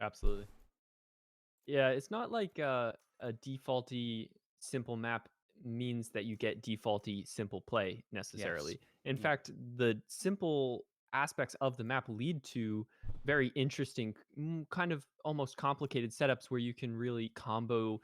Absolutely. Yeah, it's not like a defaulty simple map means that you get defaulty simple play Yes. necessarily. In Yeah. fact, the simple aspects of the map lead to very interesting, kind of almost complicated setups where you can really combo,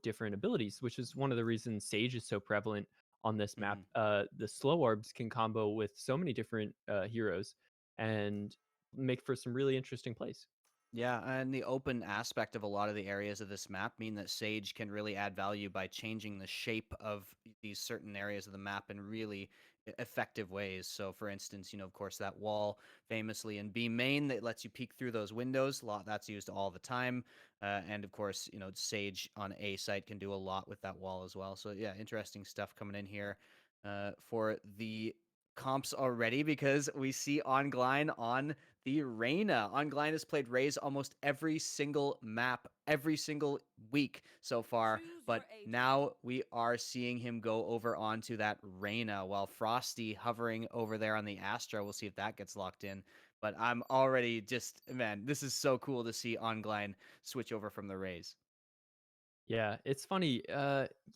different abilities, which is one of the reasons Sage is so prevalent on this map. Hmm. The slow orbs can combo with so many different heroes and make for some really interesting plays. Yeah, and the open aspect of a lot of the areas of this map mean that Sage can really add value by changing the shape of these certain areas of the map in really effective ways. So, for instance, of course, that wall famously in B main that lets you peek through those windows, a lot that's used all the time. And of course, Sage on A site can do a lot with that wall as well. So, yeah, interesting stuff coming in here for the comps already because we see Ongline on the Reyna. Ongline has played Raze almost every single map, every single week so far, Choose your but agent. now we are seeing him go over onto that Reyna while Frosty hovering over there on the Astra. We'll see if that gets locked in. But I'm already just, man, this is so cool to see Ongline switch over from the Raze. Yeah, it's funny.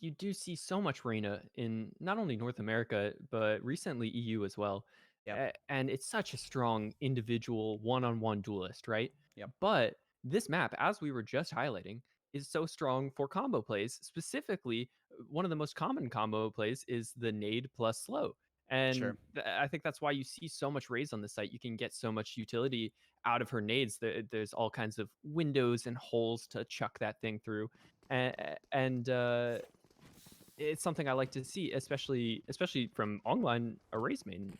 You do see so much Reyna in not only North America, but recently EU as well. Yep. And it's such a strong individual one-on-one duelist, right? Yep. But this map, as we were just highlighting, is so strong for combo plays. Specifically, one of the most common combo plays is the nade plus slow. And Sure. I think that's why you see so much Raze on the site. You can get so much utility out of her nades. There's all kinds of windows and holes to chuck that thing through and it's something I like to see, especially from online erase main,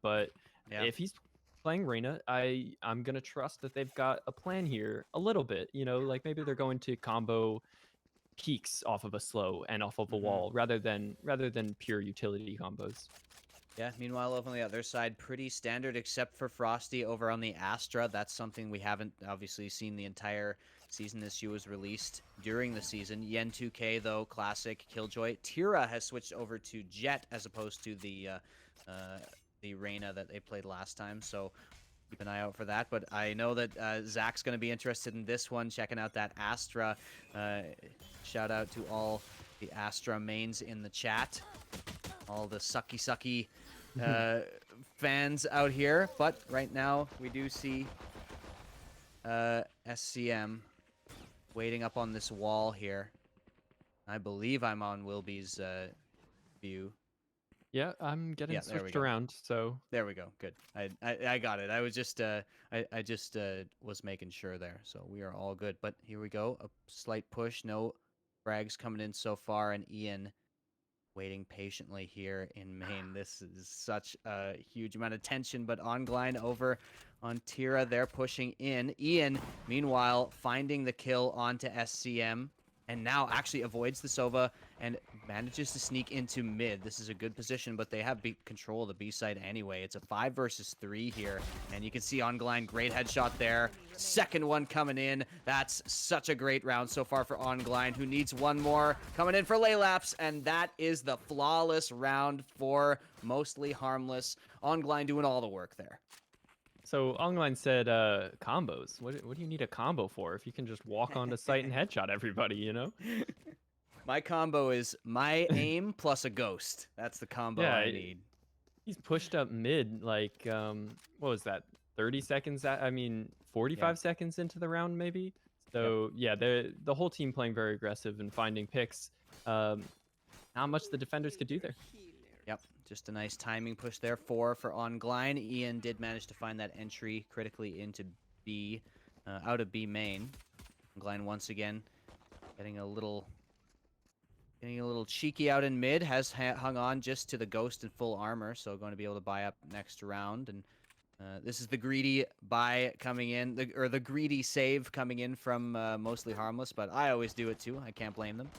But Yeah. if he's playing Reyna, I'm gonna trust that they've got a plan here a little bit, like maybe they're going to combo peaks off of a slow and off of a Hmm. wall rather than pure utility combos. Yeah, meanwhile, over on the other side, pretty standard except for Frosty over on the Astra. That's something we haven't obviously seen the entire season. This shoe was released during the season. Yen 2K, though, classic Killjoy. Tira has switched over to Jet as opposed to the Reyna that they played last time. So keep an eye out for that. But I know that Zach's going to be interested in this one, checking out that Astra. Uh, Shout out to all the Astra mains in the chat, all the sucky uh, fans out here. But right now, we do see SCM waiting up on this wall here. I believe I'm on Wilby's view. Yeah, I'm getting Yeah, there we switched go. around, so There we go. Good. I got it. I was just I just was making sure there. So we are all good. But here we go. A slight push. No frags coming in so far, and Ian waiting patiently here in Maine. This is such a huge amount of tension, but Ongline over on Tira, they're pushing in. Ian, meanwhile, finding the kill onto SCM, and now actually avoids the Sova and manages to sneak into mid. This is a good position, but they have control of the B side anyway. It's a 5 versus 3 here, and you can see Ongline, great headshot there. Second one coming in. That's such a great round so far for Ongline, who needs one more. Coming in for Laylaps, and that is the flawless round for Mostly Harmless. Ongline doing all the work there. so online said combos. What do you need a combo for if you can just walk onto site and headshot everybody, My combo is my aim plus a ghost. That's the combo Yeah, I need. he's pushed up mid like what was that? 30 seconds I mean Yeah. 45 seconds into the round maybe. Yep. So, yeah, the whole team playing very aggressive and finding picks. Um Not much the defenders could do there. Yep, just a nice timing push there. 4 for Ongline. Ian did manage to find that entry critically into B, out of B main. Ongline once again getting a little cheeky out in mid. Has hung on just to the ghost in full armor, so going to be able to buy up next round. And this is the greedy buy coming in, the greedy save coming in from Mostly Harmless. But I always do it too. I can't blame them.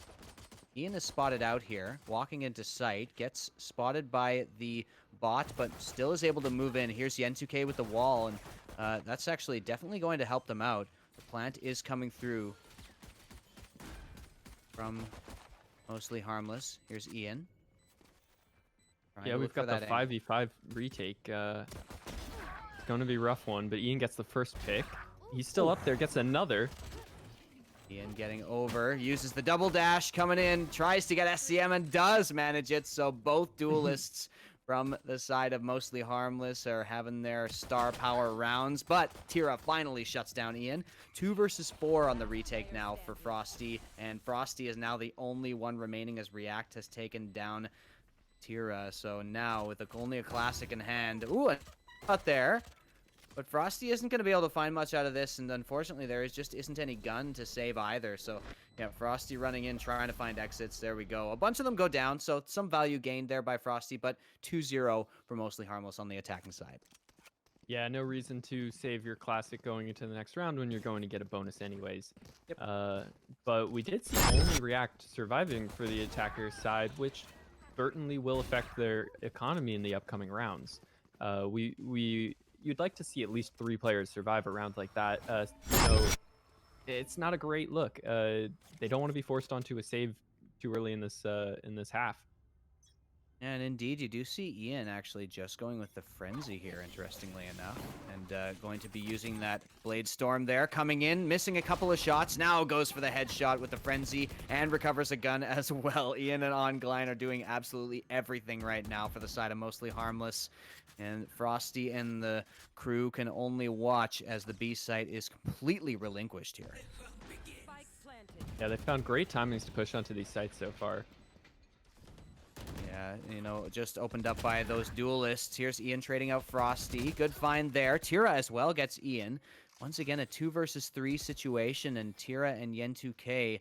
Ian is spotted out here, walking into sight, gets spotted by the bot, but still is able to move in. Here's Yen2K with the wall, and that's actually definitely going to help them out. The plant is coming through from Mostly Harmless. Here's Ian, trying Yeah, to we've look for got the that angle. 5v5 retake. It's going to be a rough one, but Ian gets the first pick. He's still up there, gets another. Ian getting over, uses the double dash, coming in, tries to get SCM and does manage it. So both duelists from the side of Mostly Harmless are having their star power rounds, but Tira finally shuts down Ian. 2 versus 4 on the retake now for Frosty, and Frosty is now the only one remaining as React has taken down Tira. So now with only a classic in hand, ooh, out there. But Frosty isn't going to be able to find much out of this, and unfortunately there just isn't any gun to save either. So, yeah, Frosty running in, trying to find exits. There we go. A bunch of them go down, so some value gained there by Frosty, but 2-0 for Mostly Harmless on the attacking side. Yeah, no reason to save your classic going into the next round when you're going to get a bonus anyways. Yep. But we did see only React surviving for the attacker side, which certainly will affect their economy in the upcoming rounds. You'd like to see at least 3 players survive a round like that. It's not a great look. They don't want to be forced onto a save too early in this half. And indeed, you do see Ian actually just going with the Frenzy here, interestingly enough. And going to be using that Blade Storm there, coming in, missing a couple of shots. Now goes for the headshot with the Frenzy and recovers a gun as well. Ian and Ongline are doing absolutely everything right now for the side of Mostly Harmless. And Frosty and the crew can only watch as the B site is completely relinquished here. Yeah, they found great timings to push onto these sites so far. Yeah, you know, just opened up by those duelists. Here's Ian trading out Frosty. Good find there. Tira as well gets Ian. Once again, a 2 versus 3 situation, and Tira and Yen2K,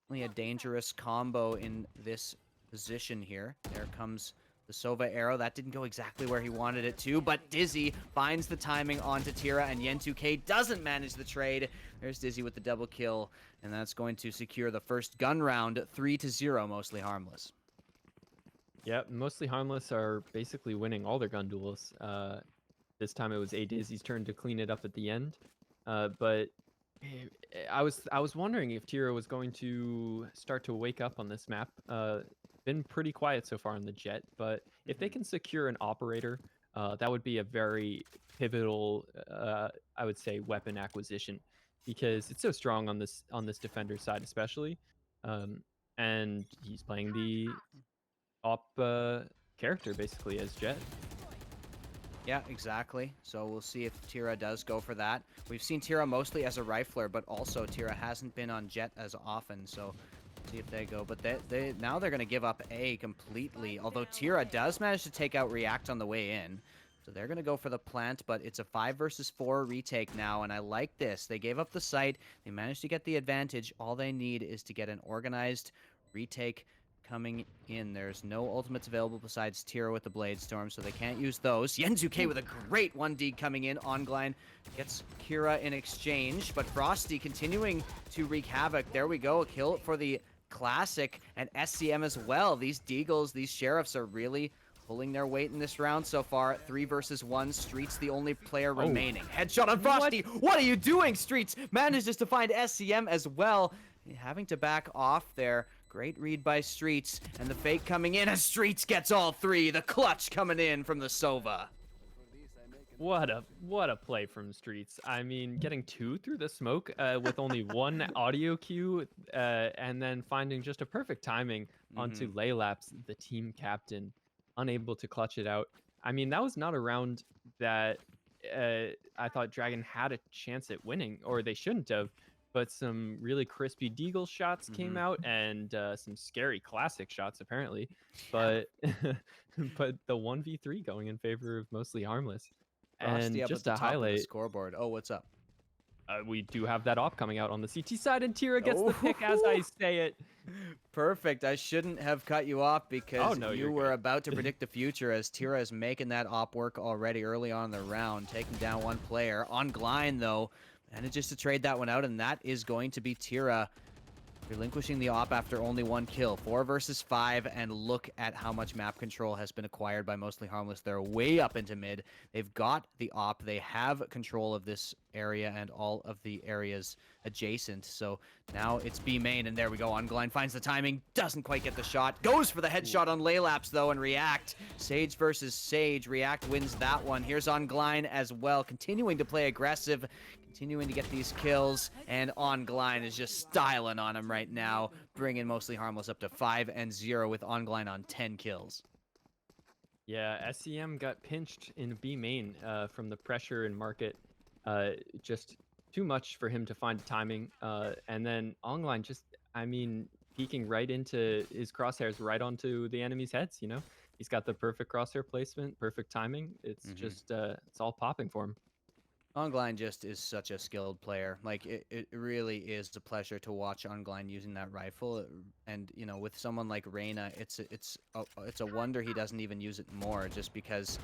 only a dangerous combo in this position here. There comes the Sova arrow. That didn't go exactly where he wanted it to, but Dizzy finds the timing onto Tira, and Yen2K doesn't manage the trade. There's Dizzy with the double kill, and that's going to secure the first gun round, 3-0, Mostly Harmless. Yeah, Mostly Harmless are basically winning all their gun duels. This time it was A Dizzy's turn to clean it up at the end. But I was wondering if Tira was going to start to wake up on this map. Been pretty quiet so far on the Jet, but if they can secure an operator, that would be a very pivotal, I would say, weapon acquisition, because it's so strong on this defender side especially. And he's playing the op character basically as Jet. Yeah, exactly. So we'll see if Tira does go for that. We've seen Tira mostly as a rifler, but also Tira hasn't been on Jet as often, so see if they go. But now they're going to give up A completely, although Tira does manage to take out React on the way in. So they're going to go for the plant, but it's a 5 versus 4 retake now, and I like this. They gave up the site. They managed to get the advantage. All they need is to get an organized retake coming in. There's no ultimates available besides Tira with the Blade Storm, so they can't use those. Yen2K with a great 1D coming in. Ongline gets Kira in exchange, but Frosty continuing to wreak havoc. There we go, a kill for the Classic and SCM as well. These Deagles, these Sheriffs are really pulling their weight in this round so far. 3 versus 1. Streets the only player remaining. Headshot on Frosty. What are you doing, Streets? Manages to find SCM as well. Having to back off there. Great read by Streets, and the fake coming in as Streets gets all 3. The clutch coming in from the Sova. What a play from Streets. I mean, getting 2 through the smoke with only 1 audio cue, and then finding just a perfect timing onto Laylaps, the team captain, unable to clutch it out. I mean, that was not a round that I thought Dragon had a chance at winning, or they shouldn't have. But some really crispy Deagle shots came out, and some scary Classic shots apparently. But but the 1v3 going in favor of Mostly Harmless. Frosty And up just at the to top of the highlight, scoreboard. Oh, what's up? we do have that op coming out on the CT side, and Tira gets the pick as I say it. Perfect. I shouldn't have cut you off because you were good. about to predict the future, as Tira is making that op work already early on in the round, taking down 1 player. Ongline, though, manages to trade that one out, and that is going to be Tira relinquishing the op after only 1 kill. 4 versus 5, and look at how much map control has been acquired by Mostly Harmless. They're way up into mid. They've got the op. They have control of this area and all of the areas adjacent. So now it's B main, and there we go. Ongline finds the timing, doesn't quite get the shot. Goes for the headshot on Laylaps, though, and React. Sage versus Sage. React wins that one. Here's Ongline as well, continuing to play aggressive, continuing to get these kills, and Ongline is just styling on him right now, bringing Mostly Harmless up to 5-0 with Ongline on 10 kills. Yeah, SEM got pinched in B main from the pressure and market. Just too much for him to find timing. And then Online just, I mean, peeking right into his crosshairs, right onto the enemy's heads. He's got the perfect crosshair placement, perfect timing. It's Mhm. just, it's all popping for him. Ongline just is such a skilled player. Like it really is a pleasure to watch Ongline using that rifle. And with someone like Reyna, it's a wonder he doesn't even use it more. Just because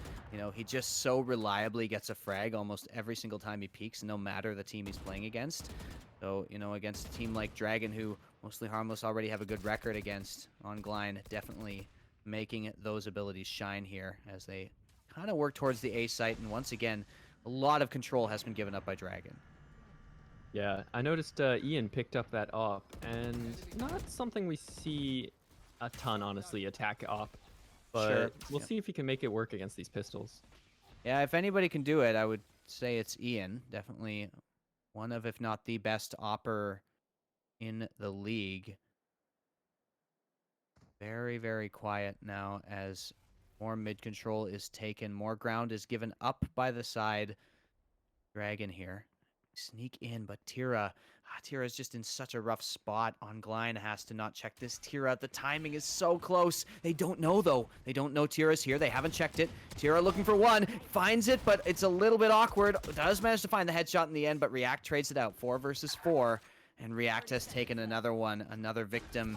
he just so reliably gets a frag almost every single time he peeks, no matter the team he's playing against. So against a team like Dragon, who Mostly Harmless already have a good record against, Ongline definitely making those abilities shine here as they kind of work towards the A site. And once again, a lot of control has been given up by Dragon. Yeah, I noticed Ian picked up that op, and not something we see a ton, honestly, attack op. Sure. But we'll Yep. see if he can make it work against these pistols. Yeah, if anybody can do it, I would say it's Ian. Definitely one of, if not the best opper in the league. Very, very quiet now as more mid control is taken. More ground is given up by the side. Dragon here. Sneak in, but Tira is just in such a rough spot. Ongline has to not check this Tira. The timing is so close. They don't know, though. They don't know Tira's here. They haven't checked it. Tira looking for one. Finds it, but it's a little bit awkward. Does manage to find the headshot in the end, but React trades it out. 4 versus 4. And React has taken another one. Another victim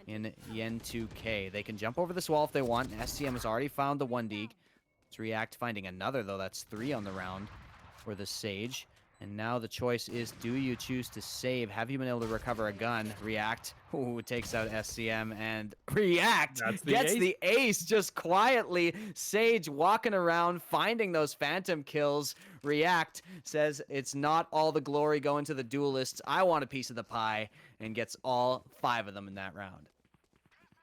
in Yen 2K. They can jump over this wall if they want. SCM has already found the 1 dig. It's React finding another, though. That's 3 on the round for the Sage. And now the choice is, do you choose to save? Have you been able to recover a gun? React, ooh, takes out SCM, and React That's the gets ace. the ace just quietly. Sage walking around, finding those phantom kills. React says, it's not all the glory going to the duelists. I want a piece of the pie, and gets all 5 of them in that round.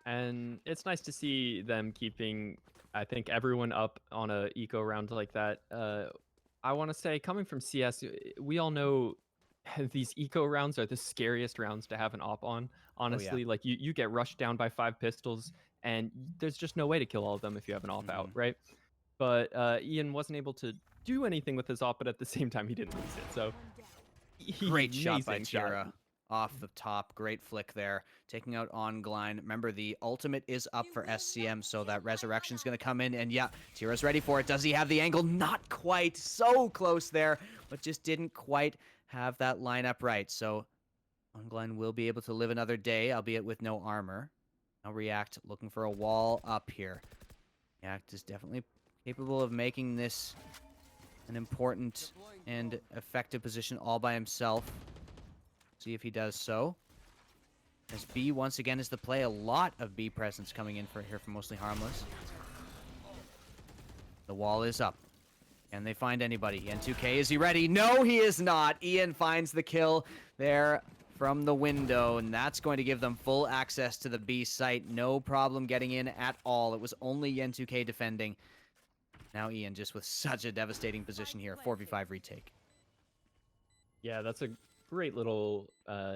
And it's nice to see them keeping, I think, everyone up on a eco round like that. I want to say, coming from CS, we all know these eco rounds are the scariest rounds to have an op on. Oh, yeah. Honestly, like you get rushed down by 5 pistols, and there's just no way to kill all of them if you have an op out, right? But Ian wasn't able to do anything with his op, but at the same time, he didn't lose it. So, Great shot by amazing shot. Tira. Off the top. Great flick there. Taking out Ongline. Remember, the ultimate is up for SCM, so that Resurrection's going to come in. And yeah, Tira's ready for it. Does he have the angle? Not quite. So close there, but just didn't quite have that lineup right. So Ongline will be able to live another day, albeit with no armor. Now React looking for a wall up here. React is definitely capable of making this an important and effective position all by himself. See if he does so. As B once again is the play. A lot of B presence coming in here from Mostly Harmless. The wall is up. Can they find anybody? N2K, is he ready? No, he is not. Ian finds the kill there from the window, and that's going to give them full access to the B site. No problem getting in at all. It was only N2K defending. Now Ian just with such a devastating position here. 4v5 retake. Yeah, that's a great little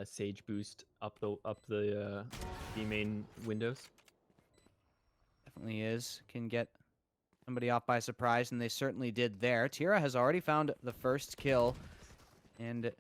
Sage boost up the B main windows. Definitely is. Can get somebody off by surprise, and they certainly did there. Tira has already found the first kill, and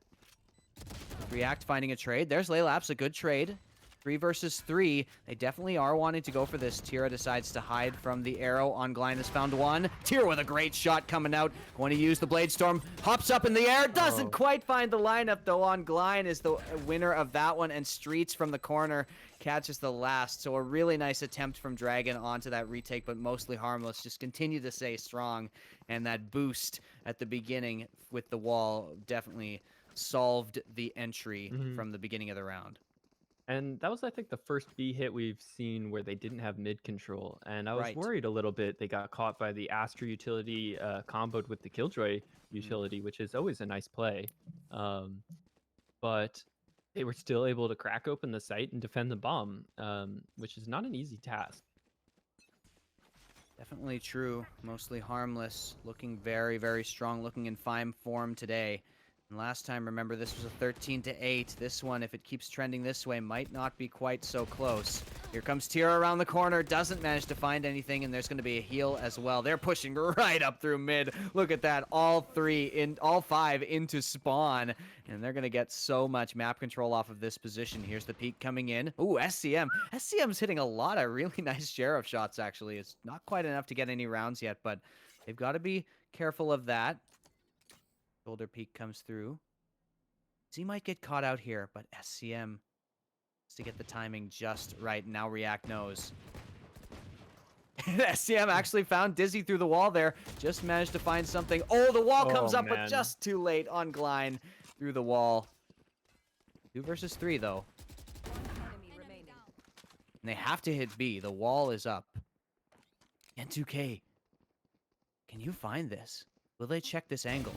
React finding a trade. There's Laylapse, a good trade. 3 versus 3. They definitely are wanting to go for this. Tira decides to hide from the arrow. Ongline has found one. Tira with a great shot coming out. Going to use the Blade Storm. Hops up in the air. Doesn't quite find the lineup, though. Ongline is the winner of that one. And Streets from the corner catches the last. So a really nice attempt from Dragon onto that retake, but Mostly Harmless. Just continue to stay strong. And that boost at the beginning with the wall definitely solved the entry from the beginning of the round. And that was, I think, the first B hit we've seen where they didn't have mid control. And I was Right. worried a little bit they got caught by the Astra utility comboed with the Killjoy utility, which is always a nice play. But they were still able to crack open the site and defend the bomb, which is not an easy task. Definitely true. Mostly Harmless. Looking very, very strong. Looking in fine form today. And last time, remember, this was a 13-8. This one, if it keeps trending this way, might not be quite so close. Here comes Tira around the corner, doesn't manage to find anything, and there's going to be a heal as well. They're pushing right up through mid. Look at that, all five into spawn, and they're going to get so much map control off of this position. Here's the peek coming in. Ooh, SCM. SCM's hitting a lot of really nice sheriff shots, actually. It's not quite enough to get any rounds yet, but they've got to be careful of that. Shoulder peek comes through. Z might get caught out here, but SCM has to get the timing just right. Now React knows. SCM actually found Dizzy through the wall there. Just managed to find something. Oh, the wall comes up, but just too late on Glein through the wall. 2 versus 3, though. And they have to hit B. The wall is up. N2K, can you find this? Will they check this angle?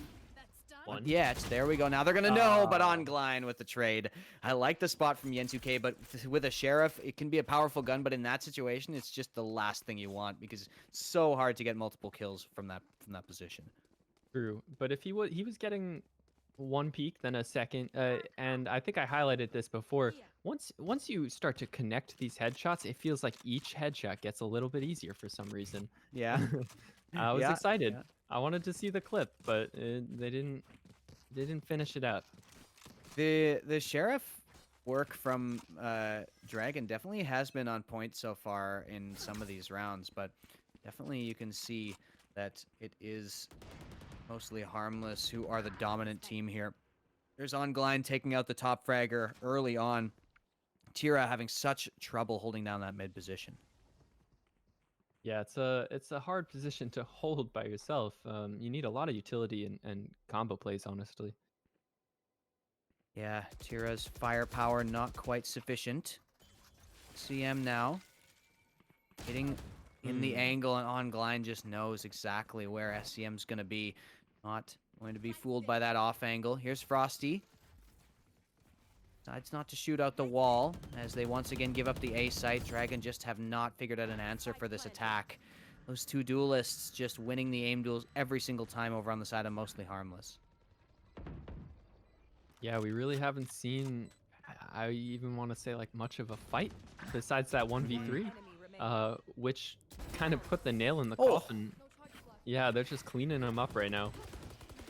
One. Yet. There we go. Now they're going to know, but on Glein with the trade. I like the spot from Yen2K, but with a Sheriff, it can be a powerful gun, but in that situation, it's just the last thing you want because it's so hard to get multiple kills from that position. True. But if he was getting one peek, then a second, and I think I highlighted this before, once you start to connect these headshots, it feels like each headshot gets a little bit easier for some reason. Yeah. I was excited. Yeah. I wanted to see the clip, but they didn't finish it up. The Sheriff work from Dragon definitely has been on point so far in some of these rounds, but definitely you can see that it is mostly Harmless who are the dominant team here. There's Ongline taking out the top fragger early on. Tira having such trouble holding down that mid position. Yeah, it's a hard position to hold by yourself. You need a lot of utility and combo plays, honestly. Yeah, Tira's firepower not quite sufficient. CM now hitting in the angle, and Ongline just knows exactly where SCM's going to be. Not going to be fooled by that off angle. Here's Frosty. Decides not to shoot out the wall as they once again give up the A site. Dragon just have not figured out an answer for this attack. Those two duelists just winning the aim duels every single time over on the side of mostly Harmless. Yeah, we really haven't seen, I even want to say, like, much of a fight besides that 1v3, which kind of put the nail in the coffin. Yeah, they're just cleaning them up right now.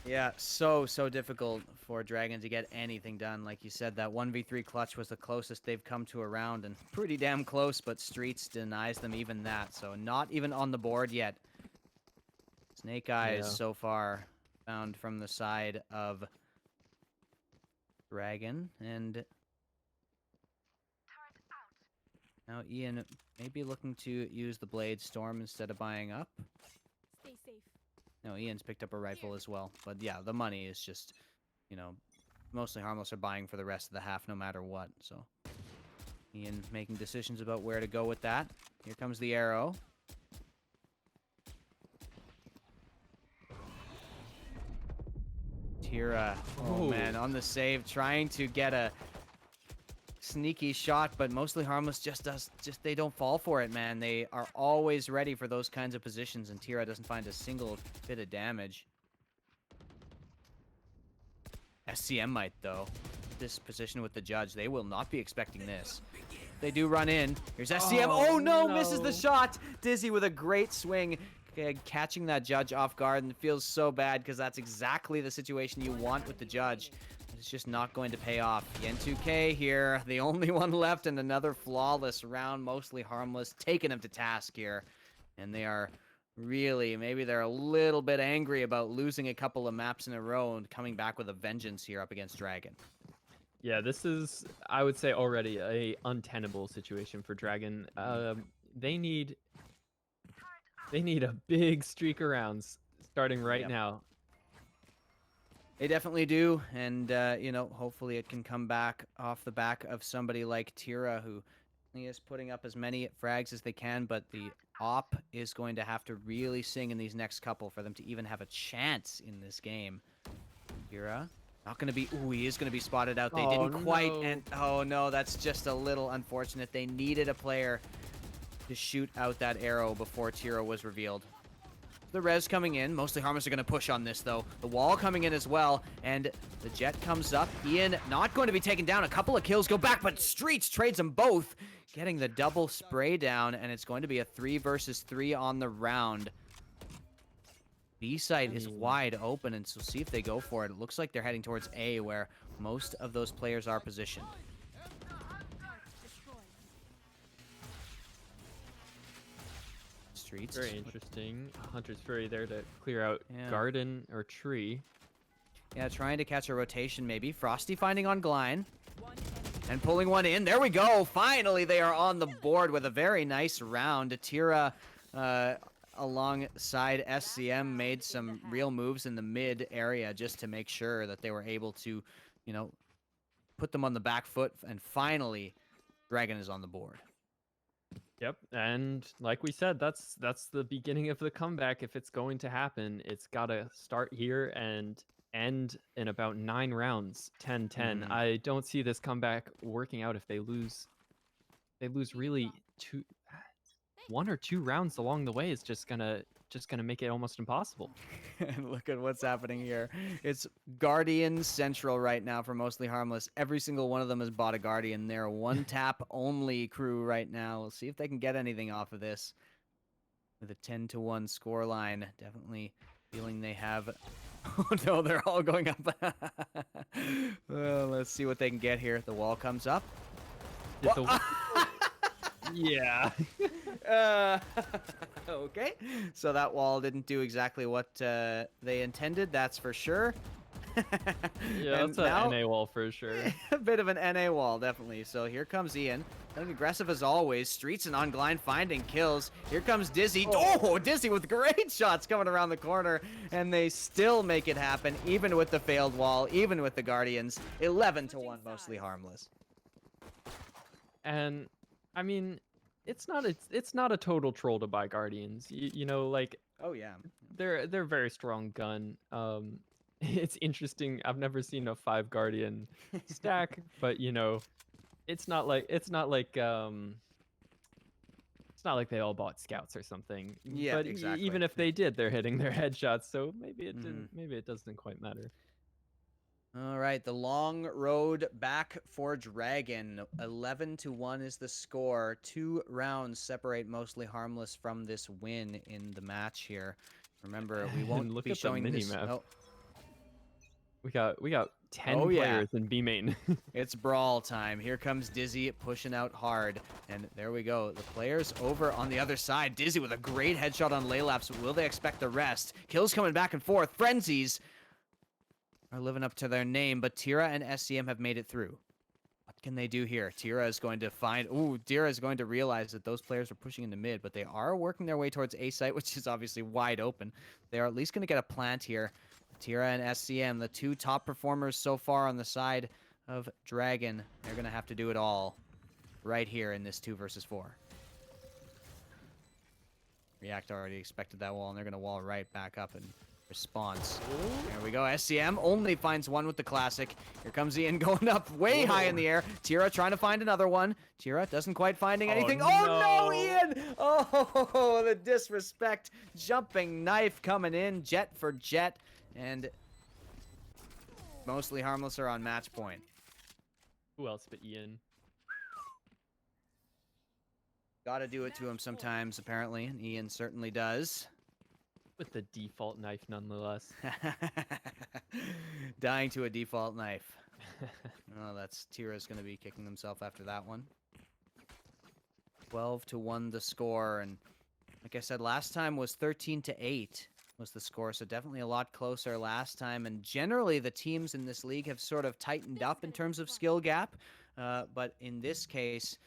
Yeah, so difficult for Dragon to get anything done. Like you said, that 1v3 clutch was the closest they've come to a round, and pretty damn close, but Streets denies them even that, so not even on the board yet. Snake Eyes so far found from the side of Dragon, and now Ian may be looking to use the Blade Storm instead of buying up. Stay safe. No, Ian's picked up a rifle as well. But yeah, the money is just, you know, mostly Harmless are buying for the rest of the half no matter what. So Ian making decisions about where to go with that. Here comes the arrow. Tira, oh man, on the save, trying to get a sneaky shot, but mostly Harmless just they don't fall for it, man. They are always ready for those kinds of positions, and Tira doesn't find a single bit of damage. SCM might, though. This position with the judge, they will not be expecting this. They do run in. Here's SCM. Oh no, misses the shot. Dizzy with a great swing, catching that judge off guard, and it feels so bad because that's exactly the situation you want with the judge. It's just not going to pay off. Yen2K here, the only one left, and another flawless round, mostly Harmless, taking him to task here. And they are really, maybe they're a little bit angry about losing a couple of maps in a row and coming back with a vengeance here up against Dragon. Yeah, this is, I would say, already a untenable situation for Dragon. They need a big streak of rounds starting right now. They definitely do, and, you know, hopefully it can come back off the back of somebody like Tira, who is putting up as many frags as they can, but the op is going to have to really sing in these next couple for them to even have a chance in this game. Tira, not going to be, ooh, he is going to be spotted out. They didn't quite, and, oh no, that's just a little unfortunate. They needed a player to shoot out that arrow before Tira was revealed. The res coming in. Mostly Harmless are going to push on this, though. The wall coming in as well, and the jet comes up. Ian not going to be taken down. A couple of kills go back, but Streets trades them both, getting the double spray down, and it's going to be a 3 versus 3 on the round. B site is wide open, and so see if they go for it. It looks like they're heading towards A, where most of those players are positioned. Streets. Very interesting. Hunter's Fury there to clear out garden or tree. Yeah, trying to catch a rotation maybe. Frosty finding on Glein. And pulling one in. There we go. Finally, they are on the board with a very nice round. Tira alongside SCM made some real moves in the mid area just to make sure that they were able to, you know, put them on the back foot. And finally, Dragon is on the board. Yep, and like we said, that's the beginning of the comeback. If it's going to happen, it's got to start here and end in about 9 rounds, 10-10. I don't see this comeback working out if they lose. They lose really 1 or 2 rounds along the way is just gonna make it almost impossible. And look at what's happening here. It's Guardian Central right now for Mostly Harmless. Every single one of them has bought a Guardian. They're a one-tap only crew right now. We'll see if they can get anything off of this. With a 10-1 scoreline. Definitely feeling they have... Oh no, they're all going up. Well, let's see what they can get here. The wall comes up. Yeah. Okay. So that wall didn't do exactly what they intended, that's for sure. Yeah, that's an NA wall for sure. A bit of an NA wall, definitely. So here comes Ian. Looking aggressive as always. Streets and Ongline finding kills. Here comes Dizzy. Oh, Dizzy with great shots coming around the corner. And they still make it happen, even with the failed wall, even with the Guardians. 11-1, Mostly Harmless. And I mean, it's not a total troll to buy Guardians. You know, like, oh yeah, they're a very strong gun. It's interesting. I've never seen a 5 Guardian stack, but you know, it's not like they all bought scouts or something. Yeah, but exactly. Even if they did, they're hitting their headshots, so maybe it didn't. Maybe it doesn't quite matter. All right, the long road back for Dragon. 11-1 is the score. 2 rounds separate Mostly Harmless from this win in the match here. Remember, we won't be showing this. Oh. We got 10 players in B main. It's brawl time. Here comes Dizzy pushing out hard. And there we go. The players over on the other side. Dizzy with a great headshot on Laylaps. Will they expect the rest? Kills coming back and forth. Frenzies are living up to their name, but Tira and SCM have made it through. What can they do here? Tira is going to find... Ooh, Tira is going to realize that those players are pushing into mid, but they are working their way towards A site, which is obviously wide open. They are at least going to get a plant here. Tira and SCM, the 2 top performers so far on the side of Dragon. They're going to have to do it all right here in this 2 versus 4. React already expected that wall, and they're going to wall right back up in response. There we go. SCM only finds one with the classic. Here comes Ian going up way high in the air. Tira trying to find another one. Tira doesn't quite finding anything. Oh no, Ian! Oh, the disrespect. Jumping knife coming in. Jet for jet. And Mostly Harmless are on match point. Who else but Ian? Gotta do it to him sometimes, apparently. And Ian certainly does. With the default knife, nonetheless. Dying to a default knife. Oh, that's Tira's going to be kicking himself after that one. 12-1 the score. And like I said, last time was 13-8 was the score. So definitely a lot closer last time. And generally, the teams in this league have sort of tightened up in terms of skill gap. But in this case...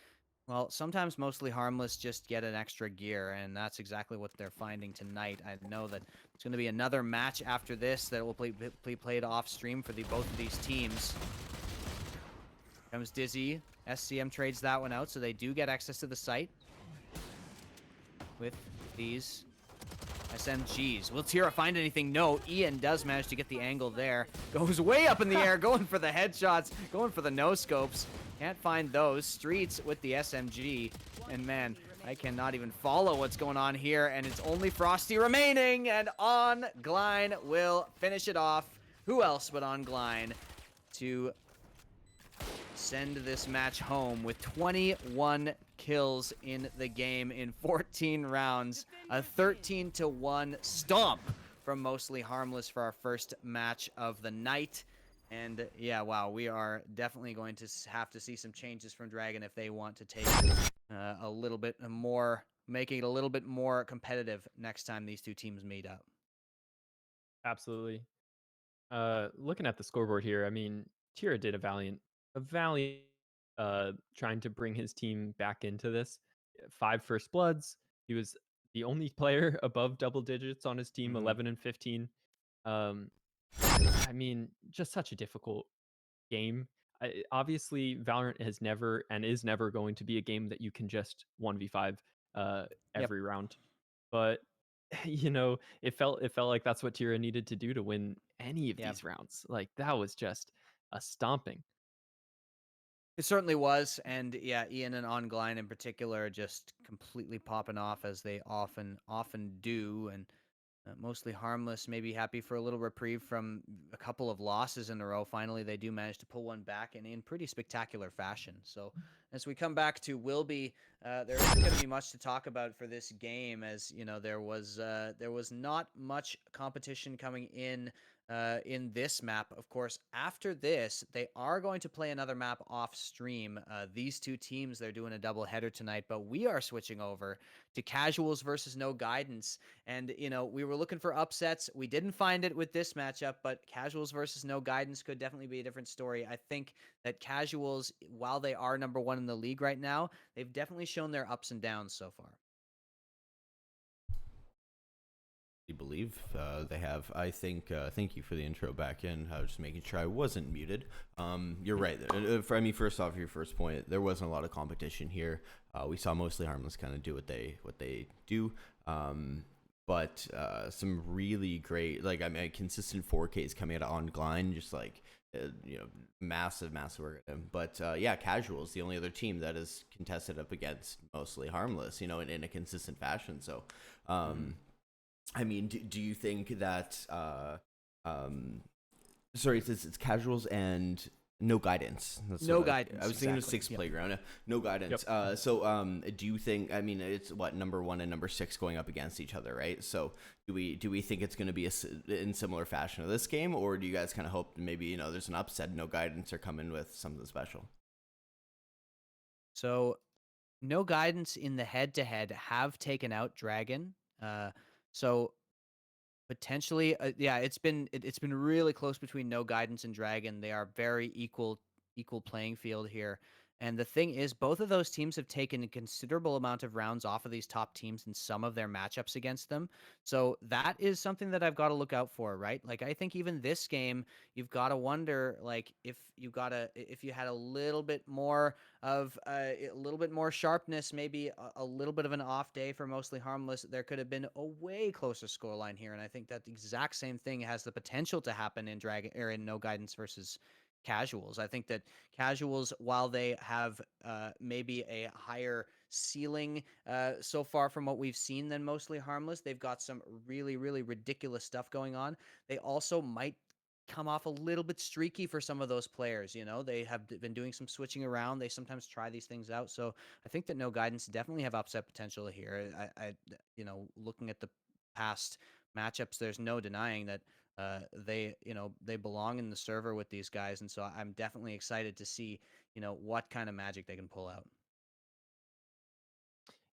Well, sometimes Mostly Harmless just get an extra gear, and that's exactly what they're finding tonight. I know that it's going to be another match after this that will be played off stream for both of these teams. Comes Dizzy. SCM trades that one out, so they do get access to the site with these SMGs. Will Tira find anything? No. Ian does manage to get the angle there. Goes way up in the air, going for the headshots, going for the no-scopes. Can't find those. Streets with the SMG. And man, I cannot even follow what's going on here, and it's only Frosty remaining, and On Gline will finish it off. Who else but On Gline to send this match home with 21 kills in the game in 14 rounds. A 13-1 stomp from Mostly Harmless for our first match of the night. And yeah, wow, we are definitely going to have to see some changes from Dragon if they want to take a little bit more, making it a little bit more competitive next time these two teams meet up. Absolutely. Looking at the scoreboard here, I mean, Tira did a valiant trying to bring his team back into this. 5 first bloods. He was the only player above double digits on his team, Hmm. 11 and 15. Um, I mean, just such a difficult game. Obviously, Valorant has never and is never going to be a game that you can just 1v5 Yep. every round. But it felt like that's what Tira needed to do to win any of Yep. these rounds. Like that was just a stomping. It certainly was, and yeah, Ian and Ongline in particular just completely popping off as they often do, and mostly Harmless. Maybe happy for a little reprieve from a couple of losses in a row. Finally, they do manage to pull one back and in pretty spectacular fashion. So as we come back to Wilby, there isn't going to be much to talk about for this game, as you know there was not much competition coming in this map. Of course, after this, they are going to play another map off stream. These two teams, they're doing a double header tonight, but we are switching over to Casuals versus No Guidance. And, you know, we were looking for upsets. We didn't find it with this matchup, but Casuals versus No Guidance could definitely be a different story. I think that Casuals, while they are number one in the league right now, they've definitely shown their ups and downs so far. Believe they have. I think. Thank you for the intro back in. I was just making sure I wasn't muted. You're right. I mean, first off, your first point, there wasn't a lot of competition here. We saw Mostly Harmless kind of do what they do. But some really great, like I mean, consistent 4Ks coming out of On Gline, just like massive work at him. But yeah, Casuals, the only other team that is contested up against Mostly Harmless, in a consistent fashion. So. Mhm. I mean, do you think that um sorry, it's casuals and no guidance. That's No what I guidance, was thinking of exactly. six Yep. playground. No Yep. guidance. So do you think? I mean, it's what number one and number six going up against each other, right? So do we think it's going to be in similar fashion of this game, or do you guys kind of hope maybe there's an upset, no guidance, or come in with something special? So No Guidance in the head-to-head have taken out Dragon. So potentially, yeah, it's been really close between No Guidance and Dragon. They are very equal playing field here. And the thing is, both of those teams have taken a considerable amount of rounds off of these top teams in some of their matchups against them. So that is something that I've got to look out for, right? Like I think even this game, you've got to wonder, like if you had a little bit more of a little bit more sharpness, maybe a little bit of an off day for Mostly Harmless, there could have been a way closer scoreline here. And I think that the exact same thing has the potential to happen in Dragon or in No Guidance versus Casuals. I think that Casuals, while they have maybe a higher ceiling so far from what we've seen than Mostly Harmless, they've got some really ridiculous stuff going on. They also might come off a little bit streaky for some of those players. They have been doing some switching around. They sometimes try these things out. So I think that No Guidance definitely have upset potential here. Looking at the past matchups, there's no denying that they belong in the server with these guys, and so I'm definitely excited to see what kind of magic they can pull out.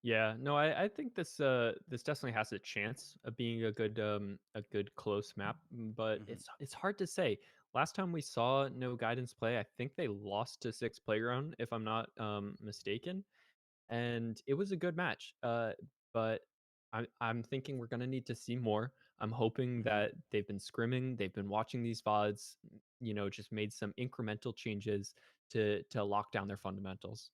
Yeah, no, I think this definitely has a chance of being a good close map, but Hmm. it's hard to say. Last time we saw No Guidance play, I think they lost to Six Playground, if I'm not mistaken, and it was a good match. But I'm thinking we're gonna need to see more. I'm hoping Hmm. that they've been scrimming, they've been watching these VODs, just made some incremental changes to lock down their fundamentals.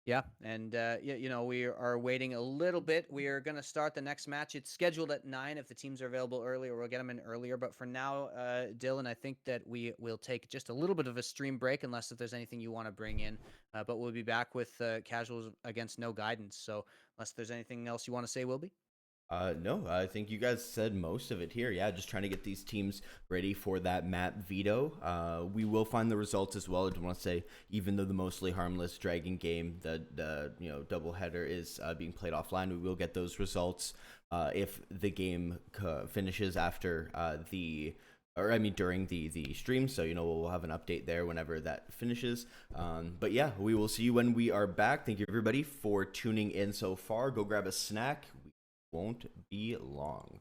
Yeah, and we are waiting a little bit. We are going to start the next match. It's scheduled at 9. If the teams are available earlier, we'll get them in earlier. But for now, Dylan, I think that we will take just a little bit of a stream break, unless if there's anything you want to bring in. But we'll be back with casuals against no guidance. So unless there's anything else you want to say, Will be. No, I think you guys said most of it here. Yeah, just trying to get these teams ready for that map veto. We will find the results as well. I want to say, even though the mostly harmless dragon game, the doubleheader is being played offline, we will get those results if the game finishes after during the stream. So we'll have an update there whenever that finishes. But yeah, we will see you when we are back. Thank you everybody for tuning in so far. Go grab a snack. Won't be long.